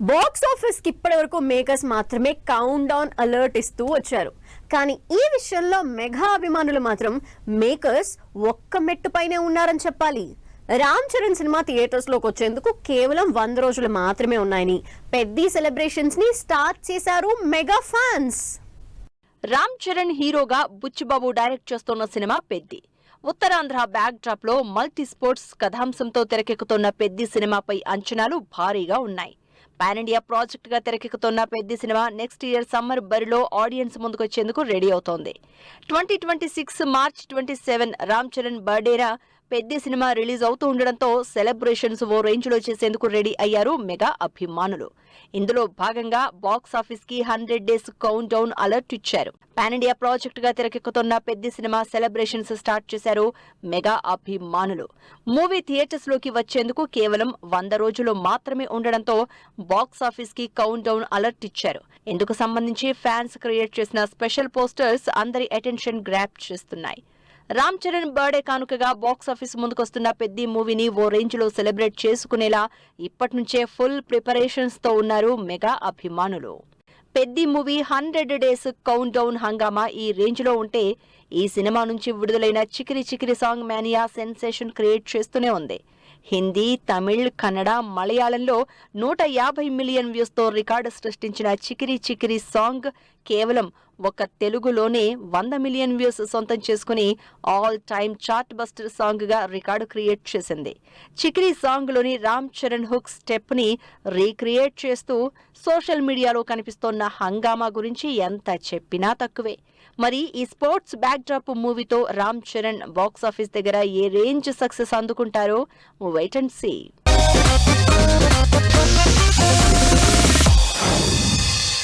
Box office కి ఇప్పటి వరకు మేకర్స్ మాత్రమే కౌంట్ డౌన్ అలర్ట్ ఇస్తూ వచ్చారు. కానీ ఈ విషయంలో మెగా అభిమానులు మాత్రం మేకర్స్ ఒక్క మెట్టు పైనే ఉన్నారని చెప్పాలి. రామ్ చరణ్ సినిమా థియేటర్స్ లోకి వచ్చేందుకు కేవలం 100 రోజులు మాత్రమే ఉన్నాయని పెద్ద సెలబ్రేషన్స్ ని స్టార్ట్ చేశారు మెగా ఫ్యాన్స్. రామ్ చరణ్ హీరోగా బుచ్చిబాబు డైరెక్ట్ చేస్తున్న cinema Peddi. Uttarandhra back drop లో మల్టీ స్పోర్ట్స్ కథాంశంతో తెరకెక్కుతున్న పెద్ది సినిమాపై అంచనాలు భారీగా ఉన్నాయి. పాన్ ఇండియా ప్రాజెక్ట్ గా తెరకెక్కుతున్న Peddi cinema next year summer బరిలో ఆడియన్స్ ముందుకొచ్చేందుకు రెడీ అవుతోంది. 2026 మార్చ్ 27 రామ్ చరణ్ బర్త్డేరా పెద్ది సినిమా రిలీజ్ అవుతూ ఉండడంతో సెలబ్రేషన్స్ ఓ రేంజ్ లో చేసేందుకు రెడీ అయ్యారు మెగా అభిమానులు. ఇందులో భాగంగా బాక్స్ ఆఫీస్ కి 100 డేస్ కౌంట్ డౌన్ అలర్ట్ ఇచ్చారు. పాన్ ఇండియా ప్రాజెక్ట్ గా తెరకెక్కుతున్న పెద్ది సినిమా సెలబ్రేషన్స్ స్టార్ట్ చేశారు మెగా అభిమానులు. మూవీ థియేటర్స్ లోకి వచ్చేందుకు కేవలం 100 రోజులు మాత్రమే ఉండడంతో బాక్స్ ఆఫీస్ కి కౌంట్ డౌన్ అలర్ట్ ఇచ్చారు. ఇందుకు సంబంధించి ఫ్యాన్స్ క్రియేట్ చేసిన స్పెషల్ పోస్టర్స్ అందరి అటెన్షన్ గ్రాప్ చేస్తున్నాయి. రామ్ చరణ్ బర్త్డే కానుకగా బాక్స్ ఆఫీస్ ముందుకొస్తున్న పెద్ది మూవీని ఓ రేంజ్ లో సెలబ్రేట్ చేసుకునేలా ఇప్పటి నుంచే ఫుల్ ప్రిపరేషన్స్ తో ఉన్నారు మెగా అభిమానులు. Peddi movie 100 days count down హంగామా ఈ రేంజ్ లో ఉంటే ఈ సినిమా నుంచి విడుదలైన Chikiri Chikiri song mania sensation create చేస్తూనే ఉంది. హిందీ, తమిళ్, కన్నడ, మలయాళంలో 150 మిలియన్ వ్యూస్ తో రికార్డు సృష్టించిన చికిరి చికిరి సాంగ్ కేవలం ఒక తెలుగులోనే 100 మిలియన్ వ్యూస్ సొంతం చేసుకుని all time chart buster song గా రికార్డు క్రియేట్ చేసింది. చికిరి సాంగ్ లోని రామ్ చరణ్ హుక్ స్టెప్ ని రీక్రియేట్ చేస్తూ సోషల్ మీడియాలో కనిపిస్తోన్న హంగామా గురించి ఎంత చెప్పినా తక్కువే. మరి ఈ స్పోర్ట్స్ బ్యాక్ డ్రాప్ మూవీతో రామ్ చరణ్ బాక్స్ ఆఫీస్ దగ్గర ఏ రేంజ్ సక్సెస్ అందుకుంటారో వెయిట్ అండ్ సీ.